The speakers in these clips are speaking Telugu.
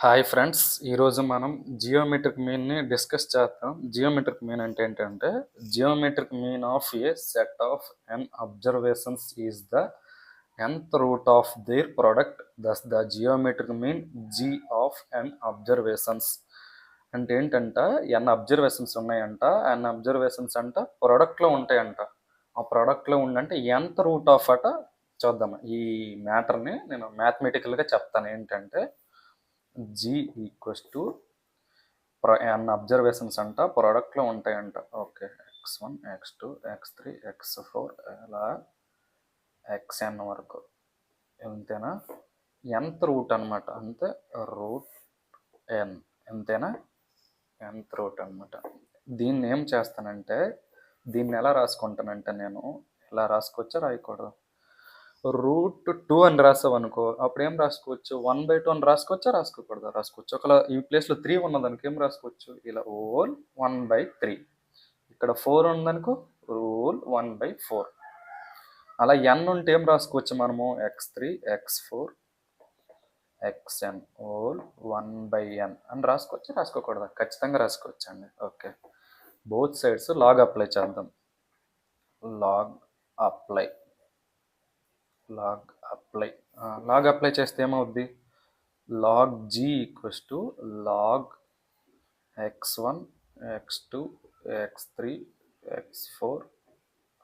హాయ్ ఫ్రెండ్స్, ఈరోజు మనం జియోమెట్రిక్ మీన్ని డిస్కస్ చేద్దాం. జియోమెట్రిక్ మీన్ అంటే ఏంటంటే, geometric mean of a set of n observations is the nth root of their product. Thus the geometric mean G of n observations. అంటే ఏంటంట, ఎన్ అబ్జర్వేషన్స్ ఉన్నాయంట, ఎన్ అబ్జర్వేషన్స్ అంట ప్రోడక్ట్లో ఉంటాయంట. ఆ ప్రోడక్ట్లో ఉండంటే nth రూట్ ఆఫ్ అట. చూద్దాం, ఈ మ్యాటర్ని నేను మ్యాథమెటికల్గా చెప్తాను. ఏంటంటే G equals to n observations అంట ప్రోడక్ట్లో ఉంటాయంట. Okay, x1 x2 x3 x4 ఇలా xn వరకు ఎంతేనా, nth రూట్ అనమాట. అంతే, రూట్ ఎన్ ఎంతేనా, nth రూట్ అనమాట. దీన్ని ఏం చేస్తానంటే, దీన్ని ఎలా రాసుకుంటానంటే, నేను ఇలా రాసుకోవచ్చా రాయకూడదు? √2 అని రాసావు అనుకో, అప్పుడు ఏం రాసుకోవచ్చు, 1/2 అని రాసుకోవచ్చా రాసుకోకూడదా? రాసుకోవచ్చు. ఒకవేళ ఈ ప్లేస్లో 3 ఉన్నదనుకో ఏం రాసుకోవచ్చు, ఇలా ఓల్ 1/3. ఇక్కడ 4 ఉందనుకో, రూల్ 1/4. అలా n ఉంటే ఏం రాసుకోవచ్చు మనము, x3 x4 xn whole 1/n అని రాసుకోవచ్చు రాసుకోకూడదా? ఖచ్చితంగా రాసుకోవచ్చు అండి. Okay, both sides log apply చేద్దాం. లాగ్ అప్లై లాగ్ అప్లై చేస్తే ఏమవుద్ది, log G equals to log x1 x2 x3 x4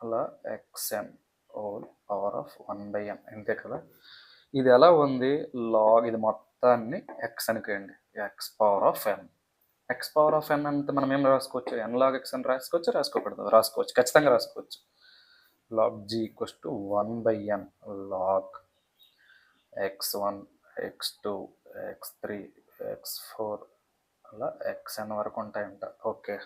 అలా xn whole power of 1/n. అంతే కదా. ఇది ఎలా ఉంది, లాగ్ ఇది మొత్తాన్ని x అనుకోండి, x power of n. x power of n అంటే మనం ఏం రాసుకోవచ్చు, n log x అని రాసుకోవచ్చు రాసుకోకూడదు? రాసుకోవచ్చు, ఖచ్చితంగా రాసుకోవచ్చు. log g equals to 1/n log x1 x2 x3 x4 అలా xn వరకు ఉంటాయంట. ఓకే,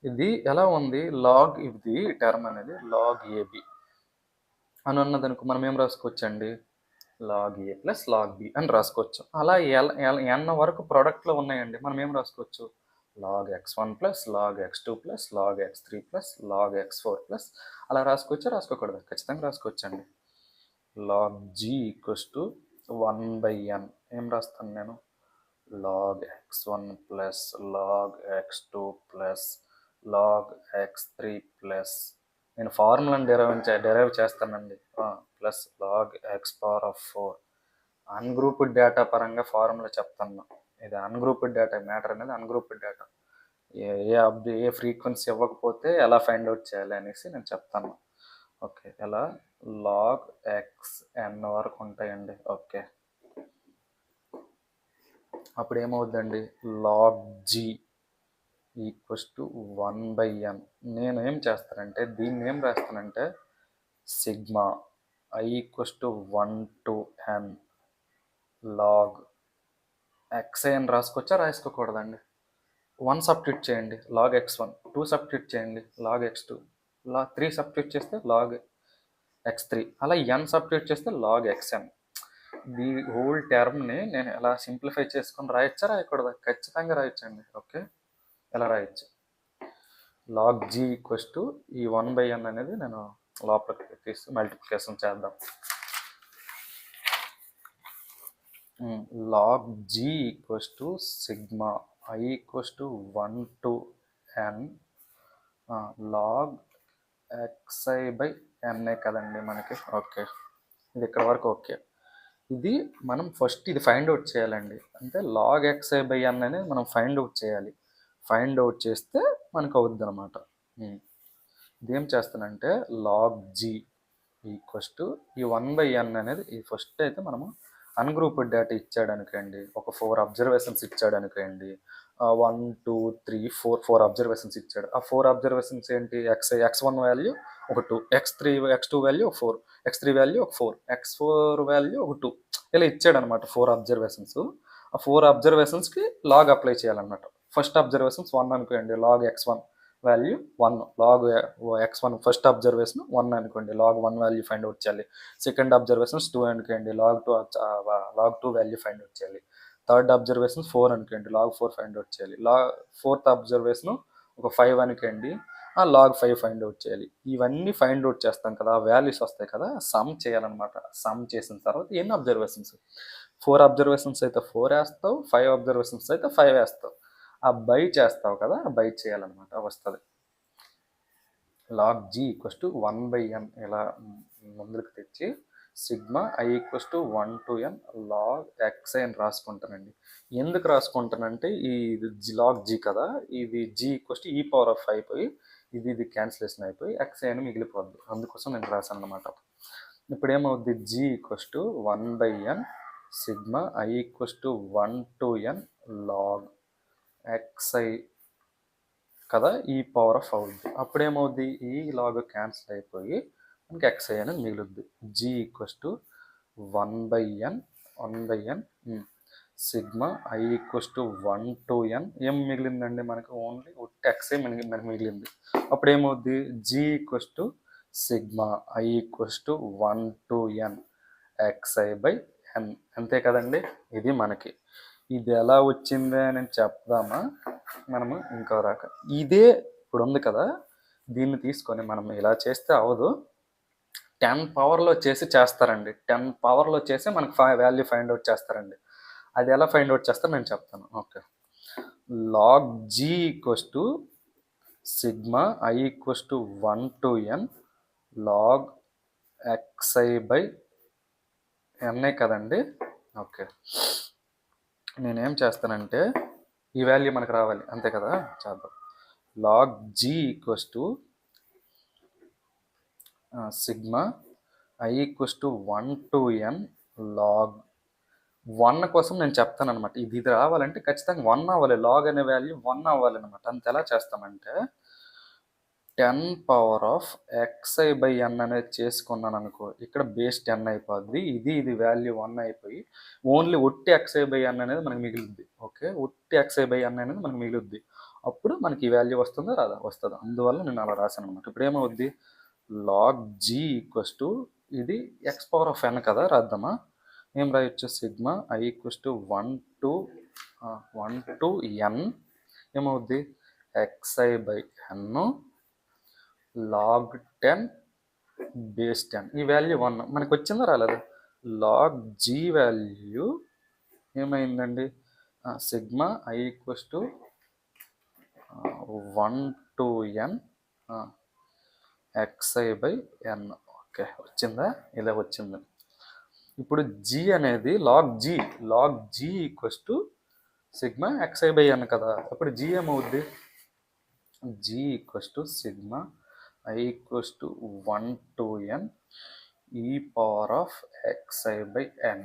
ఇది ఎలా ఉంది, లాగ్ ఇది టర్మ్ అనేది లాగ్ ఏబి అని ఉన్నదనుకో మనం ఏం రాసుకోవచ్చు అండి, లాగ్ ఏ ప్లస్ లాగ్ బి అని రాసుకోవచ్చు. అలా n వరకు ప్రోడక్ట్లో ఉన్నాయండి, మనం ఏం రాసుకోవచ్చు, log x1 plus log x2 plus log x3 plus log x4 plus అలా రాసుకోవచ్చు రాసుకోకూడదు? ఖచ్చితంగా రాసుకోవచ్చు అండి. Log G equals to 1/n ఏం రాస్తాను నేను, log x1 plus log x2 plus log x3 plus నేను ఫార్ములాని డెరైవ్ చేస్తానండి, plus log x power of 4. Ungrouped data పరంగా ఫార్ములా చెప్తాను. ఇది అన్గ్రూప్డ్ డేటా, మ్యాటర్ అనేది అన్గ్రూప్డ్ డేటా. ఏ ఫ్రీక్వెన్సీ ఇవ్వకపోతే ఎలా ఫైండ్ అవుట్ చేయాలి అనేసి నేను చెప్తాను. ఓకే, ఎలా లాగ్ xn వరకు ఉంటాయండి. ఓకే, అప్పుడు ఏమవుద్దండి, log G equals to 1/n. నేను ఏం చేస్తానంటే, దీన్ని ఏం రాస్తానంటే, sigma I equals to 1 to n log xi అని రాసుకోవచ్చా రాసుకోకూడదండి? 1 సబ్స్టిట్యూట్ చేయండి, లాగ్ x1. 2 సబ్స్టిట్యూట్ చేయండి, లాగ్ x2. 3 సబ్స్టిట్యూట్ చేస్తే లాగ్ x3. అలా n సబ్స్టిట్యూట్ చేస్తే లాగ్ xn. ఈ హోల్ టర్మ్ని నేను ఎలా సింప్లిఫై చేసుకొని రాయొచ్చా రాయకూడదా? ఖచ్చితంగా రాయొచ్చండి. ఓకే, ఎలా రాయొచ్చు, లాగ్ జీ ఈక్వల్స్ టు ఈ 1/n అనేది నేను లోపలికి తీసి మల్టిప్లికేషన్ చేద్దాం. Log G equals to sigma I equals to 1 to n log xi/n కదండి మనకి. ఓకే, ఇది ఇక్కడ వరకు ఓకే. ఇది మనం ఫస్ట్ ఇది ఫైండ్ అవుట్ చేయాలండి. అంటే లాగ్ xi/n అనేది మనం ఫైండ్ అవుట్ చేయాలి. ఫైండ్ అవుట్ చేస్తే మనకు అవుద్ది అనమాట. ఇదేం చేస్తానంటే, లాగ్ జీ ఈక్వల్స్ టు ఈ 1/n అనేది, ఈ ఫస్ట్ అయితే మనము అన్గ్రూప్డ్ డేటా ఇచ్చాడు అనుకోండి, ఒక 4 అబ్జర్వేషన్స్ ఇచ్చాడు అనుకోండి, 1 2 3 4 అబ్జర్వేషన్స్ ఇచ్చాడు. ఆ 4 అబ్జర్వేషన్స్ ఏంటి, x1 వాల్యూ ఒక 2, x2 వాల్యూ ఒక 4, x3 వాల్యూ ఒక 4, x4 వాల్యూ ఒక 2 ఇలా ఇచ్చాడు అనమాట. 4 అబ్జర్వేషన్స్. ఆ 4 అబ్జర్వేషన్స్కి లాగ్ అప్లై చేయాలన్నమాట. ఫస్ట్ అబ్జర్వేషన్స్ 1 అనుకోండి, log x1 value 1, log x1 first observation 1 అనుకోండి, లాగ్ 1 వాల్యూ ఫైండ్ అవుట్ చేయాలి. సెకండ్ అబ్జర్వేషన్స్ 2 అనుకోండి, లాగ్ 2 వాల్యూ ఫైండ్ అవుట్ చేయాలి. థర్డ్ అబ్జర్వేషన్ 4 అనుకోండి, లాగ్ 4 ఫైండ్ అవుట్ చేయాలి. ఫోర్త్ అబ్జర్వేషన్ ఒక 5 అనుకోండి, లాగ్ 5 ఫైండ్ అవుట్ చేయాలి. ఇవన్నీ ఫైండ్ అవుట్ చేస్తాం కదా, వాల్యూస్ వస్తాయి కదా, సమ్ చేయాలన్నమాట. సమ్ చేసిన తర్వాత ఎన్ని అబ్జర్వేషన్స్, 4 అబ్జర్వేషన్స్ అయితే 4 వేస్తావు, 5 అబ్జర్వేషన్స్ అయితే 5 వేస్తావు. ఆ బై చేస్తావు కదా, ఆ బై చేయాలన్నమాట వస్తుంది. Log G equals to 1/n ఇలా ముందుకు తెచ్చి sigma I equals to 1 to n log x i అని రాసుకుంటానండి. ఎందుకు రాసుకుంటానంటే ఈ లాగ్ జీ కదా, ఇది జీ ఈక్వల్స్ టు ఈ పవర్ ఆఫ్ అయిపోయి ఇది క్యాన్సిలేషన్ అయిపోయి ఎక్స్ఐ అని మిగిలిపోద్ది. అందుకోసం నేను రాశాను అనమాట. ఇప్పుడు ఏమవుద్ది, G equals to 1/n sigma I equals to 1 to n log x i కదా, ఈ పవర్ ఆఫ్ అవుద్ది. అప్పుడేమవుద్ది, ఈ లాగ్ క్యాన్సిల్ అయిపోయి మనకి ఎక్స్ఐ అనేది మిగులుద్ది. G equals to 1/n sigma I equals to 1 to n ఏం మిగిలిందండి మనకి, ఓన్లీ ఒట్టి ఎక్స్ఐ మనకి మిగిలింది. అప్పుడు ఏమవుద్ది, G equals to sigma I equals to 1 to n xi/n అంతే కదండి. ఇది మనకి ఇది ఎలా వచ్చిందే అని చెప్దామా మనము ఇంకో రక. ఇదే ఇప్పుడు ఉంది కదా, దీన్ని తీసుకొని మనం ఇలా చేస్తే అవదు, 10 పవర్లో చేస్తారండి. 10 పవర్లో చేసి మనకి వాల్యూ ఫైండ్ అవుట్ చేస్తారండి. అది ఎలా ఫైండ్ అవుట్ చేస్తారో నేను చెప్తాను. Okay, log G equals to sigma I equals to 1 to n log xi/n కదండి. ఓకే, నేనేం చేస్తానంటే ఈ వాల్యూ మనకు రావాలి అంతే కదా, చేద్దాం. Log G equals to sigma I equals to 1 to n log 1 కోసం నేను చెప్తాను అనమాట. ఇది రావాలంటే ఖచ్చితంగా 1 అవ్వాలి, లాగ్ అనే వాల్యూ 1 అవ్వాలి అనమాట. అంత ఎలా చేస్తామంటే 10 పవర్ ఆఫ్ xi/n అనేది చేసుకున్నాను అనుకో, ఇక్కడ బేస్ 10 అయిపోద్ది. ఇది వాల్యూ 1 అయిపోయి ఓన్లీ ఒట్టి xi/n అనేది మనకి మిగులుద్ది. ఓకే, ఒట్టి xi/n అనేది మనకి మిగులుద్ది. అప్పుడు మనకి ఈ వాల్యూ వస్తుందో రాదా, వస్తుంది. అందువల్ల నేను అలా రాశాను అనమాట. ఇప్పుడు ఏమవుద్ది, లాగ్ జీ ఈక్వల్స్ టు ఇది x పవర్ ఆఫ్ n కదా, రాద్దామా. ఏం రాయొచ్చు, sigma I equals to 1 to n ఏమవుద్ది, xi/n లాగ్ 10 బేస్ 10. ఈ వాల్యూ 1 మనకు వచ్చిందా రాలేదు. లాగ్ జీ వాల్యూ ఏమైందండి, sigma I equals to 1 to n xi/n. Okay, వచ్చిందా, ఇలా వచ్చింది. ఇప్పుడు జీ అనేది log G equals to sigma xi/n కదా. అప్పుడు జీ ఏమవుద్ది, G equals to sigma I equals to 1 to n ఈ పవర్ ఆఫ్ xi/n.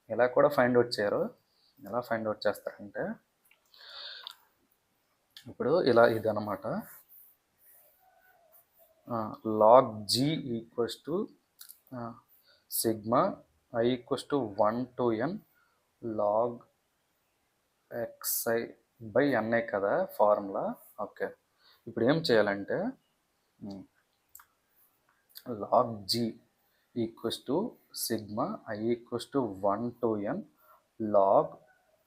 ఇలా కూడా ఫైండ్ అవుట్ చేయరు. ఎలా ఫైండ్ అవుట్ చేస్తారంటే ఇప్పుడు ఇలా ఇది అనమాట, log G equals to sigma I equals to 1 to n log xi/n కదా ఫార్ములా. ఓకే, ఇప్పుడు ఏం చేయాలంటే log G equals to sigma I equals to 1 to n log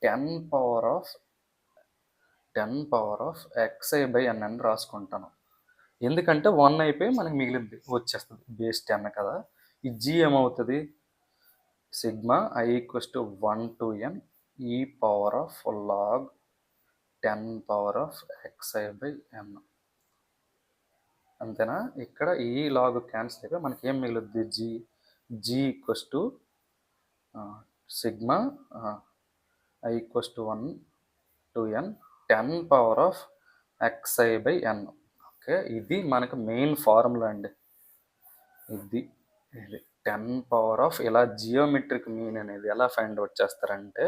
10 power of xi/n అని రాసుకుంటాను. ఎందుకంటే 1 అయిపోయి మనకి మిగిలింది వచ్చేస్తుంది, బేస్ 10 కదా. ఈ జీ ఏమవుతుంది, sigma I equals to 1 to n ఈ power of log 10 power of xi/n. అంతేనా. ఇక్కడ ఈ లాగ్ క్యాన్సిల్ అయిపోయి మనకి ఏం మిగులుద్ది, G equals to sigma I equals to 1 to n 10 power of xi/n. Okay, ఇది మనకు మెయిన్ ఫార్ములా అండి. ఇది 10 పవర్ ఆఫ్ ఇలా జియోమెట్రిక్ మీన్ అనేది ఎలా ఫైండ్ అవుట్ చేస్తారంటే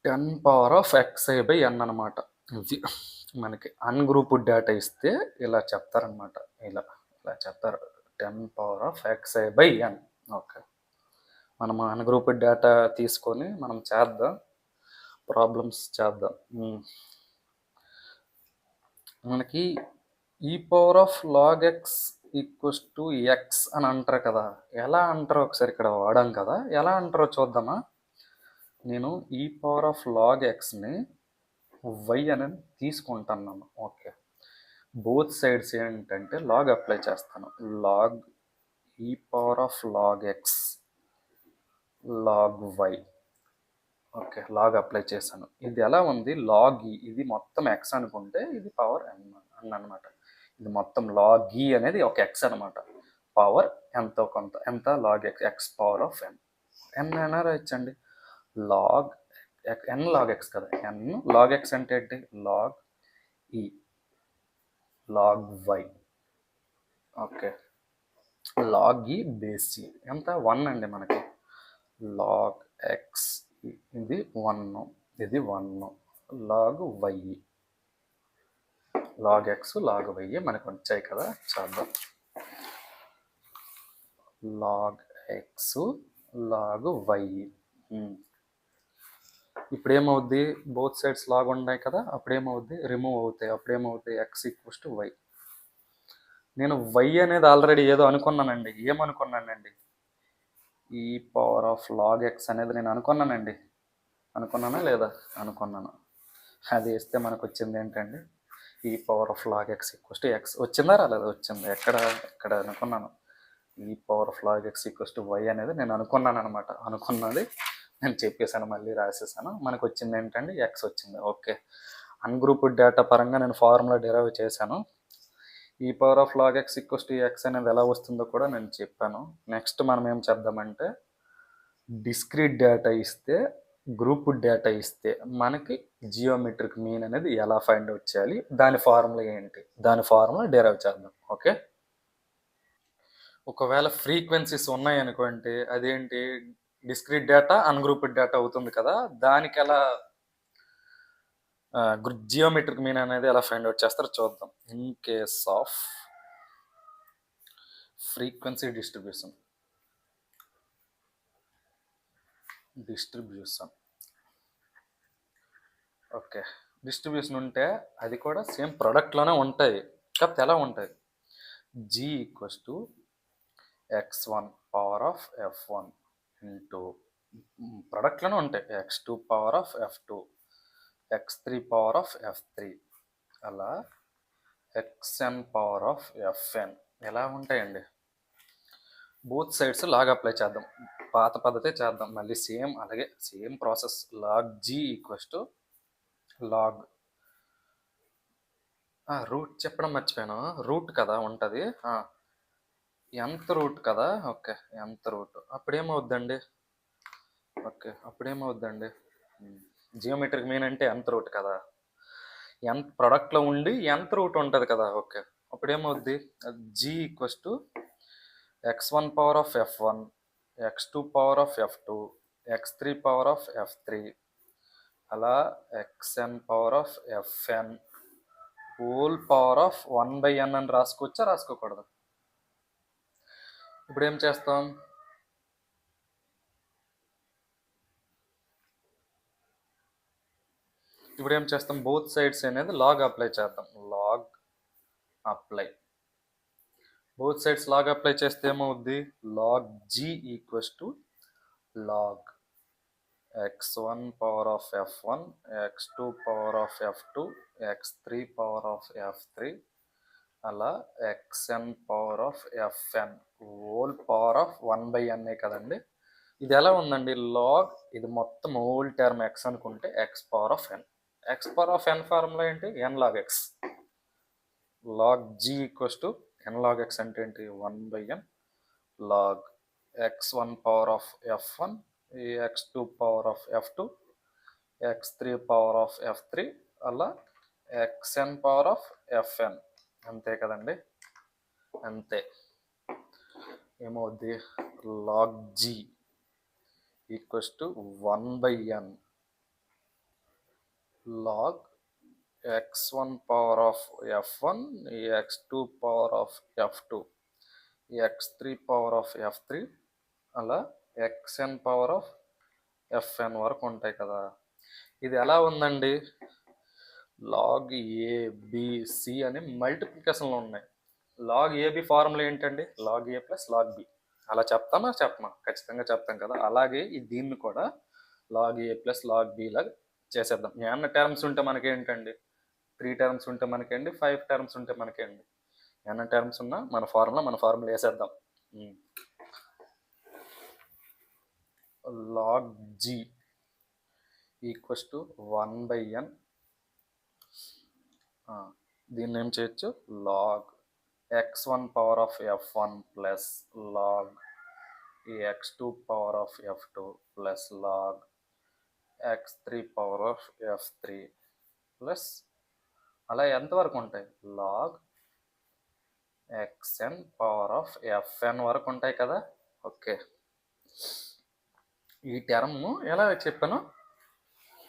10 పవర్ ఆఫ్ xi/n అనమాట. ఇది మనకి అన్గ్రూప్డ్ డేటా ఇస్తే ఇలా చెప్తారనమాట, ఇలా చెప్తారు 10 పవర్ ఆఫ్ xi/n. ఓకే, మనం అన్గ్రూప్డ్ డేటా తీసుకొని మనం చేద్దాం, ప్రాబ్లమ్స్ చేద్దాం. మనకి ఈ power of log x equals to x అని అంటారు కదా, ఎలా అంటారో ఒకసారి ఇక్కడ వాడాం కదా, ఎలా అంటారో చూద్దామా. నేను ఈ పవర్ ఆఫ్ లాగ్ ఎక్స్ని వై అనేది తీసుకుంటున్నాను. ఓకే, బోత్ సైడ్స్ ఏంటంటే లాగ్ అప్లై చేస్తాను. లాగ్ ఈ power of log X log why. Okay, log apply చేశాను. ఇది ఎలా ఉంది, లాగ్ ఈ, ఇది మొత్తం ఎక్స్ అనుకుంటే ఇది పవర్ ఎన్ అనమాట. ఇది మొత్తం లాగ్ ఈ అనేది ఒక ఎక్స్ అనమాట. పవర్ ఎంతో కొంత, ఎంత log X, X power of N. N అయినా రాయొచ్చండి. లాగ్ ఎన్ లాగ్ ఎక్స్ కదా, ఎన్ లాగ్ ఎక్స్ అంటే ఏంటి, log E log why. Okay, log E base E ఎంత 1 అండి మనకి. లాగ్ ఎక్స్ ఇది 1, ఇది 1. Log y, log X log y మనకు వచ్చాయి కదా, చూద్దాం. Log X log y. ఇప్పుడు ఏమవుద్ది, బోత్ సైడ్స్ లాగ్ ఉన్నాయి కదా, అప్పుడేమవుద్ది, రిమూవ్ అవుతాయి. అప్పుడేమవుతాయి, ఎక్స్ ఈక్వల్స్ టు వై. నేను వై అనేది ఆల్రెడీ ఏదో అనుకున్నానండి. ఏమనుకున్నానండి, ఈ పవర్ ఆఫ్ లాగ్ ఎక్స్ అనేది నేను అనుకున్నానండి. అనుకున్నానా లేదా, అనుకున్నాను. అది వేస్తే మనకు వచ్చింది ఏంటండి, ఈ power of log x equals to x. వచ్చిందా రాలేదా, వచ్చింది. ఎక్కడ అనుకున్నాను, ఈ power of log x equals to y అనేది నేను అనుకున్నాను అనమాట. అనుకున్నది నేను చెప్పేశాను, మళ్ళీ రాసేసాను. మనకు వచ్చింది ఏంటండి, ఎక్స్ వచ్చింది. ఓకే, అన్గ్రూప్డ్ డేటా పరంగా నేను ఫార్ములా డెరైవ్ చేశాను. ఈ power of log x equals to x అనేది ఎలా వస్తుందో కూడా నేను చెప్పాను. నెక్స్ట్ మనం ఏం చేద్దామంటే, డిస్క్రీట్ డేటా ఇస్తే, గ్రూప్ డేటా ఇస్తే మనకి జియోమెట్రిక్ మీన్ అనేది ఎలా ఫైండ్ అవుట్ చేయాలి, దాని ఫార్ములా ఏంటి, దాని ఫార్ములా డెరైవ్ చేద్దాం. ఓకే, ఒకవేళ ఫ్రీక్వెన్సీస్ ఉన్నాయి అనుకోండి, అదేంటి, డిస్క్రీట్ డేటా అన్గ్రూప్డ్ డేటా అవుతుంది కదా, దానికి ఎలా జియోమెట్రిక్ మీన్ అనేది ఎలా ఫైండ్ అవుట్ చేస్తారో చూద్దాం. In case of frequency distribution, okay, distribution ఉంటే అది కూడా సేమ్ ప్రొడక్ట్లోనే ఉంటాయి. కాకపోతే ఎలా ఉంటాయి, G equals to x1 power of f1 into ప్రొడక్ట్లోనే ఉంటాయి, x2 power of f2, x3 power of f3, అలా xn పవర్ ఆఫ్ fn ఎలా ఉంటాయండి. బోత్ సైడ్స్ లాగ్ అప్లై చేద్దాం, పాత పద్ధతే చేద్దాం మళ్ళీ, సేమ్ అలాగే same process. Log G equals to log, root చెప్పడం మర్చిపోయాను, రూట్ కదా ఉంటుంది, ఎంత రూట్ కదా. ఓకే, ఎంత రూట్ అప్పుడేమవుద్దండి, ఓకే అప్పుడేమవుద్దండి, జియోమెట్రిక్ మీన్ అంటే ఎంత రూట్ కదా, ఎంత ప్రొడక్ట్లో ఉండి ఎంత రూట్ ఉంటుంది కదా. ఓకే, అప్పుడేమవుద్ది, G equals to x1 power of f1, x2 power of f2, x3 power of f3, అలా xn power of fn whole power of 1/n అని రాసుకోవచ్చా, రాసుకోకూడదు. ఇప్పుడు ఏం చేస్తాం, బోత్ సైడ్స్ అనేది లాగ్ అప్లై చేద్దాం. Log apply, both sides log apply చేస్తే ఏమవుద్ది, log G equals to log x1 power of f1, x2 power of f2, x3 power of f3, అలా xn power of fn whole power of 1/n కదండి. ఇది ఎలా ఉందండి, లాగ్ ఇది మొత్తం హోల్ టర్మ్ ఎక్స్ అనుకుంటే X power of N. X power of N formula ఏంటి, N log X. Log G equals to N log X అంటే ఏంటి, 1/n log x1 power of f1, x2 power of f2, x3 power of f3, అలా xn పవర్ ఆఫ్ fn. అంతే కదండి, అంతే. ఏమవుద్ది, log G equals to 1/n log x1 power of f1, x2 power of f2, x3 power of f3, అలా xn పవర్ ఆఫ్ fn వరకు ఉంటాయి కదా. ఇది ఎలా ఉందండి, లాగ్ ఏబిసి అని మల్టిప్లికేషన్లో ఉన్నాయి. లాగ్ ఏబి ఫార్ములా ఏంటండి, లాగ్ ఏ ప్లస్ లాగ్ బి. అలా చెప్పమా, ఖచ్చితంగా చెప్తాం కదా. అలాగే దీన్ని కూడా లాగ్ ఏ ప్లస్ లాగ్ బి లాగా చేసేద్దాం. ఏమన్నా టర్మ్స్ ఉంటే మనకేంటండి, 3 టర్మ్స్ ఉంటే మనకేంటి, 5 టర్మ్స్ ఉంటే మనకేంటి, ఏమన్నా టర్మ్స్ ఉన్నా మన ఫార్ములా వేసేద్దాం. Log G equals to 1/n. దీన్ని ఏం చేయొచ్చు, log x1 power of f1 plus log x2 power of f2 plus log x3 power of f3 plus అలా ఎంతవరకు ఉంటాయి, log xn power of fn వరకు ఉంటాయి కదా. ఓకే, ఈ టర్మ్ ఎలా చెప్పాను,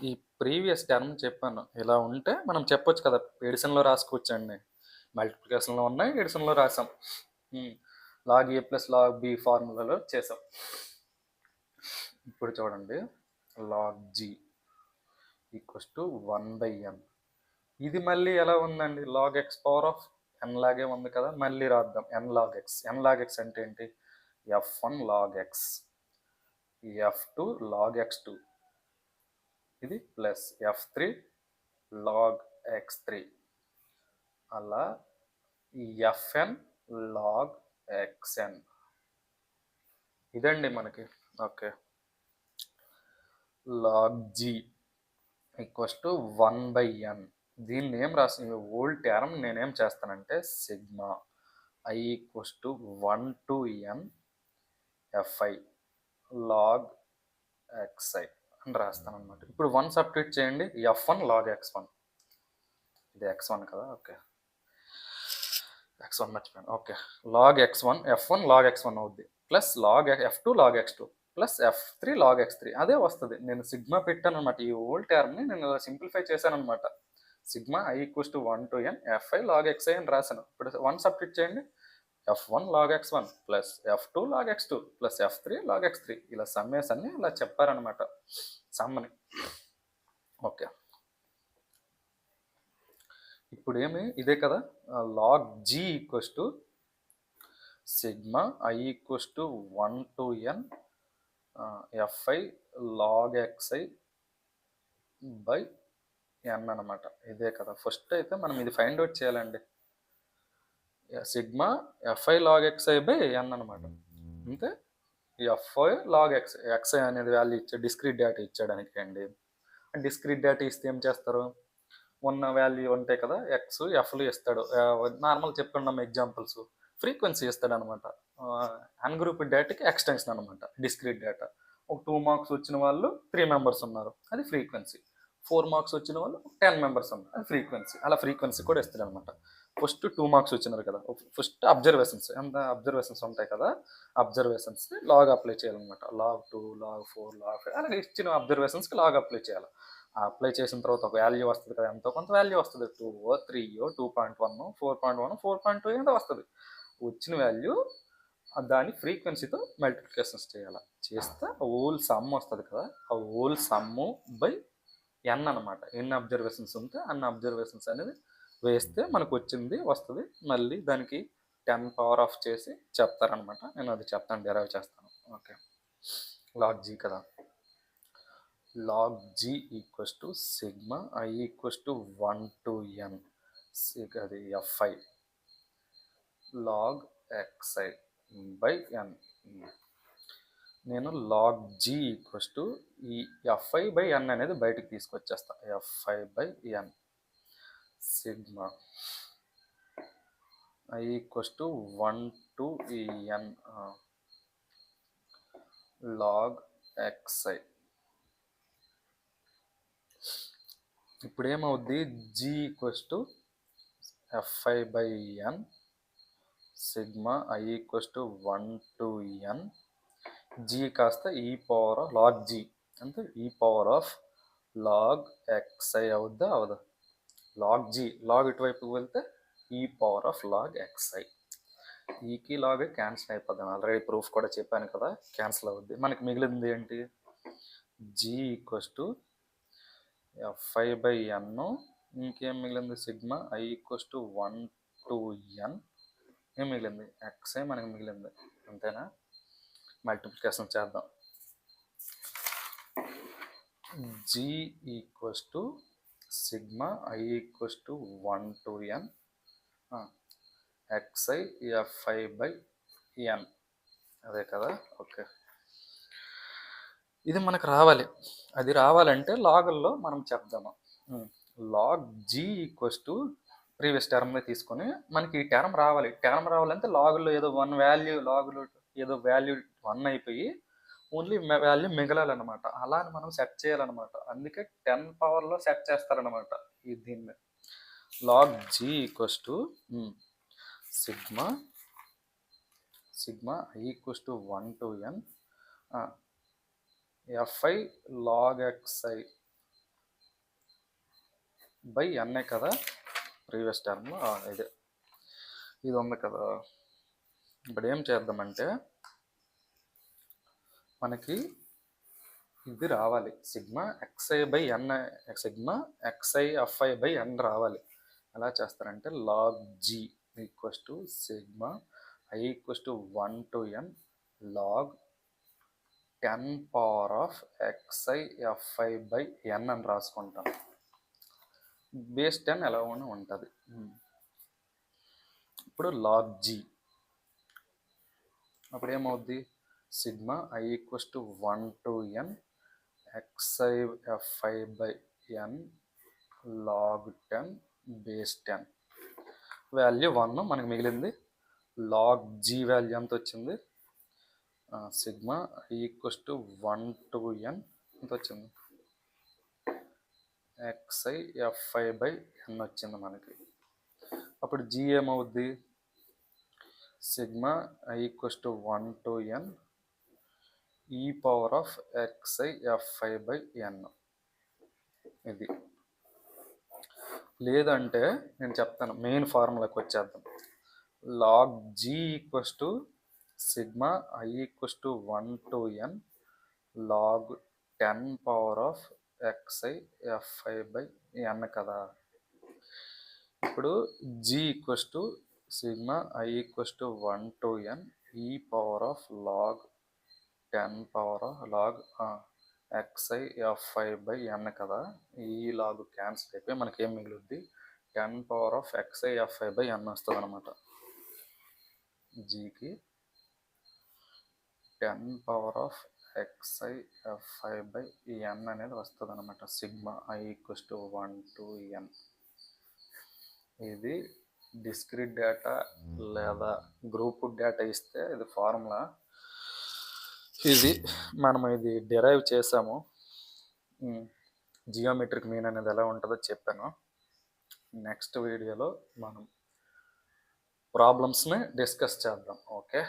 ఈ ప్రీవియస్ టర్మ్ చెప్పాను. ఇలా ఉంటే మనం చెప్పొచ్చు కదా, ఎడిషన్లో రాసుకోవచ్చండి. మల్టిప్లికేషన్లో ఉన్నాయి, ఎడిషన్లో రాసాం. లాగ్ ఏ ప్లస్ లాగ్ బి ఫార్ములాలో చేసాం. ఇప్పుడు చూడండి, log G equals to 1/n. ఇది మళ్ళీ ఎలా ఉందండి, లాగ్ ఎక్స్ పవర్ ఆఫ్ ఎన్ లాగే ఉంది కదా. మళ్ళీ రాద్దాం, ఎన్ లాగ్ ఎక్స్. ఎన్ లాగ్ ఎక్స్ అంటే ఏంటి, f1 log X, f2 log x2, ఇది ప్లస్ f3 లాగ్ x3, అలా fn లాగ్ xn. ఇదండి మనకి. Okay, log G equals to 1/n. దీన్ని ఏం రాసి, ఓల్డ్ టర్మ్ నేనేం చేస్తానంటే sigma i equals to 1 to n fi log xi అని రాస్తాను అనమాట. ఇప్పుడు 1 సబ్స్టిట్యూట్ చేయండి, f1 లాగ్ x1, ఇది x1 కదా. ఓకే, x1 మర్చిపోయాను. Okay, log x1 f1 log x1 అవుద్ది, plus log f2 log x2 plus f3 log x3. అదే వస్తుంది. నేను సిగ్మా పెట్టాను అనమాట. ఈ ఓల్డ్ టర్మ్ని నేను సింప్లిఫై చేశాను అనమాట. Sigma i equals to 1 to n fi log xi అని రాశాను. ఇప్పుడు 1 సబ్స్టిట్యూట్ చేయండి, f1 log x1 plus f2 log x2 plus f3 log x3. ఇలా సమ్మేషన్ని ఇలా చెప్పారనమాట, సమ్మని. ఓకే, ఇప్పుడు ఏమి ఇదే కదా, log G equals to sigma i equals to 1 to n fi log xi by n అనమాట. ఇదే కదా. ఫస్ట్ అయితే మనం ఇది ఫైండ్ అవుట్ చేయాలండి, sigma fi log xi by n అనమాట. అంతే, fi లాగ్ xi అనేది వాల్యూ ఇచ్చే డిస్క్రీట్ డేటా ఇచ్చేయడానికి అండి. డిస్క్రీట్ డేటా ఇస్తే ఏం చేస్తారు, ఉన్న వాల్యూ ఉంటాయి కదా, ఎక్స్ ఎఫ్లు ఇస్తాడు. నార్మల్ చెప్పుకున్నాం ఎగ్జాంపుల్స్, ఫ్రీక్వెన్సీ ఇస్తాడు అనమాట. అన్గ్రూప్ డేటాకి ఎక్స్టెన్షన్ అనమాట డిస్క్రీట్ డేటా. ఒక 2 మార్క్స్ వచ్చిన వాళ్ళు 3 మెంబర్స్ ఉన్నారు, అది ఫ్రీక్వెన్సీ. 4 మార్క్స్ వచ్చిన వాళ్ళు 10 మెంబర్స్ ఉన్నారు, అది ఫ్రీక్వెన్సీ. అలా ఫ్రీక్వెన్సీ కూడా ఇస్తాడు అనమాట. ఫస్ట్ 2 మార్క్స్ వచ్చినారు కదా, ఫస్ట్ అబ్జర్వేషన్స్, ఎంత అబ్జర్వేషన్స్ ఉంటాయి కదా, అబ్జర్వేషన్స్ లాగ్ అప్లై చేయాలన్నమాట. లాగ్ 2 లాగ్ 4 లాగ్ 5 అలాగే ఇచ్చిన అబ్జర్వేషన్స్కి లాగ్ అప్లై చేయాలి. అప్లై చేసిన తర్వాత ఒక వాల్యూ వస్తుంది కదా, ఎంతో కొంత వాల్యూ వస్తుంది, 2 3 2.1 4.1 4.2 ఏదో వస్తుంది. వచ్చిన వాల్యూ దాని ఫ్రీక్వెన్సీతో మల్టిప్లికేషన్స్ చేయాలి. చేస్తే హోల్ సమ్ వస్తుంది కదా, ఆ హోల్ సమ్ము బై ఎన్ అనమాట. ఎన్ని అబ్జర్వేషన్స్ ఉంటే అన్ని అబ్జర్వేషన్స్ అనేది వేస్తే మనకు వచ్చింది వస్తుంది. మళ్ళీ దానికి 10 పవర్ ఆఫ్ చేసి చెప్తారనమాట. నేను అది చెప్తాను, డెరైవ్ చేస్తాను. ఓకే, లాగ్ జీ కదా, log G equals to sigma i equals to 1 to n అది fi log xi by n. నేను లాగ్ జీ ఈక్వల్స్ టు ఈ fi బై n అనేది బయటికి తీసుకొచ్చేస్తా. fi by n sigma i equals to 1 to n log xi. ఇప్పుడు ఏమవుద్ది, G equals to fi by n sigma i equals to 1 to n G కాస్త ఈ పవర్ ఆఫ్ లాగ్ జీ అంటే ఈ పవర్ ఆఫ్ లాగ్ xi అవుద్దా అవదా. లాగ్ జీ లాగ్ ఇటువైపుకి వెళ్తే E power of log xi, ఈకి లాగ్ క్యాన్సిల్ అయిపోద్ది. ఆల్రెడీ ప్రూఫ్ కూడా చెప్పాను కదా, క్యాన్సిల్ అవుద్ది. మనకి మిగిలింది ఏంటి, G equals to fi by n, ఇంకేం మిగిలింది, sigma i equals to 1 to n. ఏం మిగిలింది, xi మనకి మిగిలింది. అంతేనా, మల్టిప్లికేషన్ చేద్దాం. G equals to sigma i equals to 1 to n xi fi by n, అదే కదా. ఓకే, ఇది మనకు రావాలి. అది రావాలంటే లాగుల్లో మనం చెప్దాము. Log G equals to previous టర్మ్‌ని తీసుకొని మనకి ఈ టర్మ్ రావాలి. టర్మ్ రావాలంటే లాగుల్లో ఏదో 1 వాల్యూ లాగులో ఏదో వాల్యూ 1 అయిపోయి ఓన్లీ వాల్యూ మిగలాలన్నమాట. అలా అని మనం సెట్ చేయాలన్నమాట. అందుకే 10 పవర్‌లో సెట్ చేస్తారన్నమాట దీన్ని. Log G equals to sigma i equals to 1 to n fi log xi by n కదా ప్రీవియస్ టర్మ్లో ఇది ఉంది కదా. ఇప్పుడు ఏం చేద్దామంటే మనకి ఇది రావాలి, sigma xi by n, sigma xi fi by n రావాలి. ఎలా చేస్తారంటే log G equals to sigma i equals to 1 to n log 10 power of xi fi by n అని రాసుకుంటాం. బేస్ 10 ఎలా ఉంటుంది. ఇప్పుడు లాగ్ జీ అప్పుడు ఏమవుద్ది, sigma i equals to 1 to n xi fi by n log 10 base 10 value 1 మనకు మిగిలింది. లాగ్ జీ వాల్యూ ఎంత వచ్చింది, sigma i equals to 1 to n ఎంత వచ్చింది, xi fi బై n వచ్చింది మనకి. అప్పుడు జీ ఏమవుద్ది, sigma i equals to 1 to n ఈ power of xi fi by n. ఇది లేదంటే నేను చెప్తాను, మెయిన్ ఫార్ములాకి వచ్చేద్దాం. Log G equals to sigma i equals to 1 to n log 10 power of xi fi by n కదా. ఇప్పుడు G equals to sigma i equals to 1 to n ఈ power of log 10 power of log xi fi by n కదా. ఈ లాగ్ క్యాన్సిల్ అయిపోయి మనకి ఏం మిగులుద్ది, 10 power of xi fi by n వస్తుంది అనమాట. జీకి 10 power of xi fi by n అనేది వస్తుంది అనమాట. Sigma i equals to 1 to n. ఇది డిస్క్రీట్ డేటా లేదా గ్రూప్ డేటా ఇస్తే ఇది ఫార్ములా. ఇది మనం ఇది డిరైవ్ చేసాము. జియోమెట్రిక్ మీన్ అనేది ఎలా ఉంటుందో చెప్పాను. నెక్స్ట్ వీడియోలో మనం ప్రాబ్లమ్స్ని డిస్కస్ చేద్దాం. ఓకే.